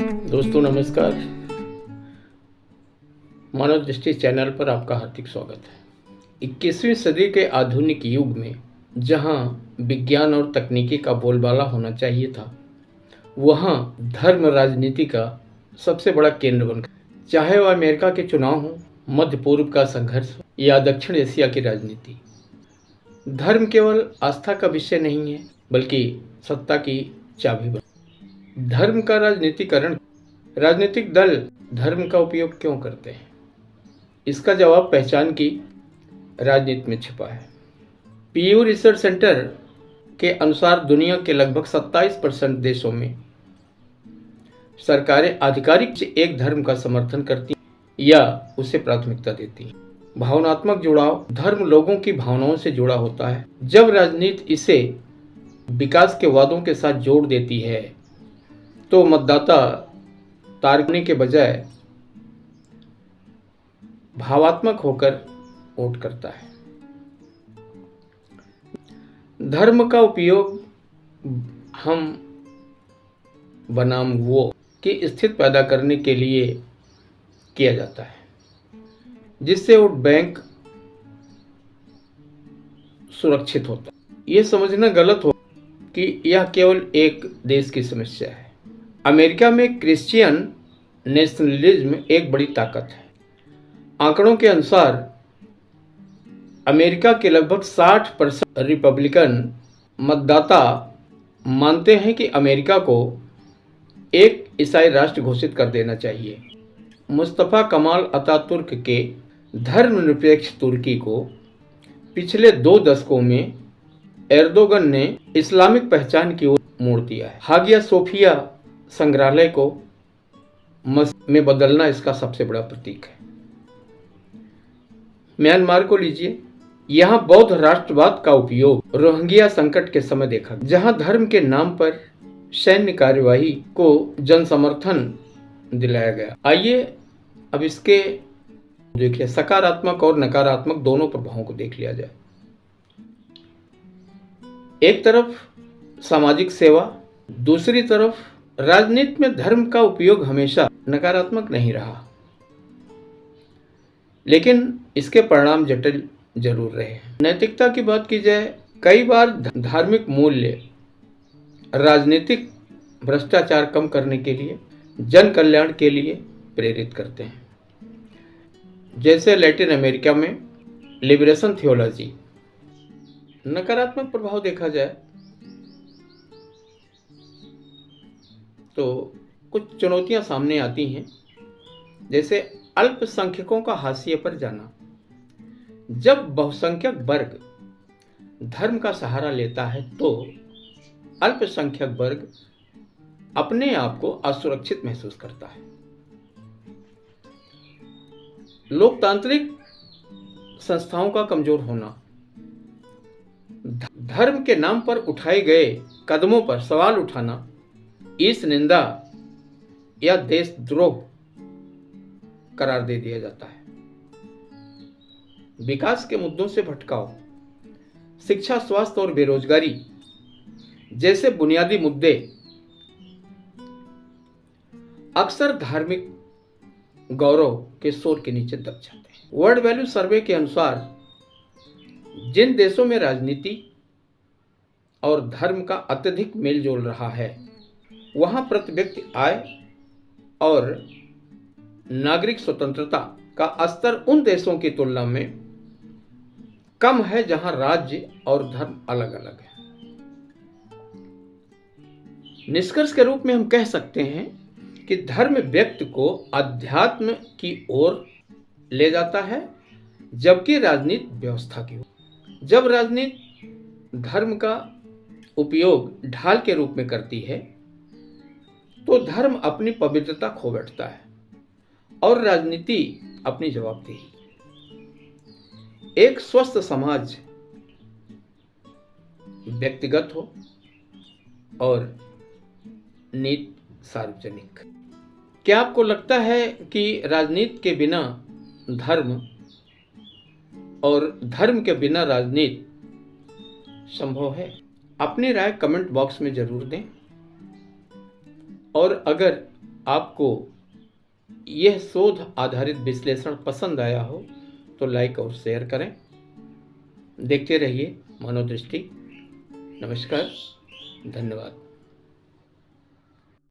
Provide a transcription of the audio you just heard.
दोस्तों नमस्कार। मानव दृष्टि चैनल पर आपका हार्दिक स्वागत है। 21वीं सदी के आधुनिक युग में जहां विज्ञान और तकनीकी का बोलबाला होना चाहिए था, वहां धर्म राजनीति का सबसे बड़ा केंद्र बन गया। चाहे वह अमेरिका के चुनाव हो, मध्य पूर्व का संघर्ष हो या दक्षिण एशिया की राजनीति, धर्म केवल आस्था का विषय नहीं है बल्कि सत्ता की चाबी बन। धर्म का राजनीतिकरण। राजनीतिक दल धर्म का उपयोग क्यों करते हैं? इसका जवाब पहचान की राजनीति में छिपा है। पीयू रिसर्च सेंटर के अनुसार दुनिया के लगभग 27% देशों में सरकारें आधिकारिक से एक धर्म का समर्थन करती या उसे प्राथमिकता देती हैं। भावनात्मक जुड़ाव। धर्म लोगों की भावनाओं से जुड़ा होता है। जब राजनीति इसे विकास के वादों के साथ जोड़ देती है तो मतदाता तार्किक के बजाय भावात्मक होकर वोट करता है। धर्म का उपयोग हम बनाम वो की स्थिति पैदा करने के लिए किया जाता है, जिससे वोट बैंक सुरक्षित होता है। यह समझना गलत हो कि यह केवल एक देश की समस्या है। अमेरिका में क्रिश्चियन नेशनलिज्म एक बड़ी ताकत है। आंकड़ों के अनुसार अमेरिका के लगभग 60% रिपब्लिकन मतदाता मानते हैं कि अमेरिका को एक ईसाई राष्ट्र घोषित कर देना चाहिए। मुस्तफा कमाल अतातुर्क के धर्मनिरपेक्ष तुर्की को पिछले 2 दशकों में एर्दोगन ने इस्लामिक पहचान की ओर मोड़ दिया है। हागिया सोफिया संग्रहालय को मस्जिद में बदलना इसका सबसे बड़ा प्रतीक है। म्यांमार को लीजिए, यहाँ बौद्ध राष्ट्रवाद का उपयोग रोहिंग्या संकट के समय देखा, जहाँ धर्म के नाम पर सैन्य कार्यवाही को जनसमर्थन दिलाया गया। आइए अब इसके देखिए सकारात्मक और नकारात्मक दोनों प्रभावों को देख लिया जाए। एक तरफ सामाजिक सेवा, दूसरी तरफ राजनीति में धर्म का उपयोग हमेशा नकारात्मक नहीं रहा, लेकिन इसके परिणाम जटिल जरूर रहे हैं। नैतिकता की बात की जाए, कई बार धार्मिक मूल्य राजनीतिक भ्रष्टाचार कम करने के लिए, जन कल्याण के लिए प्रेरित करते हैं। जैसे लैटिन अमेरिका में लिबरेशन थियोलॉजी। नकारात्मक प्रभाव देखा जाए तो कुछ चुनौतियां सामने आती हैं, जैसे अल्पसंख्यकों का हाशिए पर जाना। जब बहुसंख्यक वर्ग धर्म का सहारा लेता है तो अल्पसंख्यक वर्ग अपने आप को असुरक्षित महसूस करता है। लोकतांत्रिक संस्थाओं का कमजोर होना। धर्म के नाम पर उठाए गए कदमों पर सवाल उठाना, इस निंदा या देशद्रोह करार दे दिया जाता है। विकास के मुद्दों से भटकाव। शिक्षा, स्वास्थ्य और बेरोजगारी जैसे बुनियादी मुद्दे अक्सर धार्मिक गौरव के शोर के नीचे दब जाते हैं। वर्ल्ड वैल्यू सर्वे के अनुसार जिन देशों में राजनीति और धर्म का अत्यधिक मेलजोल रहा है, वहां प्रति व्यक्ति आय और नागरिक स्वतंत्रता का स्तर उन देशों की तुलना में कम है जहां राज्य और धर्म अलग अलग है। निष्कर्ष के रूप में हम कह सकते हैं कि धर्म व्यक्ति को अध्यात्म की ओर ले जाता है, जबकि राजनीति व्यवस्था की ओर। जब राजनीति धर्म का उपयोग ढाल के रूप में करती है तो धर्म अपनी पवित्रता खो बैठता है और राजनीति अपनी जवाबदेही। एक स्वस्थ समाज व्यक्तिगत हो और नीति सार्वजनिक। क्या आपको लगता है कि राजनीति के बिना धर्म और धर्म के बिना राजनीति संभव है? अपनी राय कमेंट बॉक्स में जरूर दें। और अगर आपको यह शोध आधारित विश्लेषण पसंद आया हो तो लाइक और शेयर करें। देखते रहिए मनोदृष्टि। नमस्कार, धन्यवाद।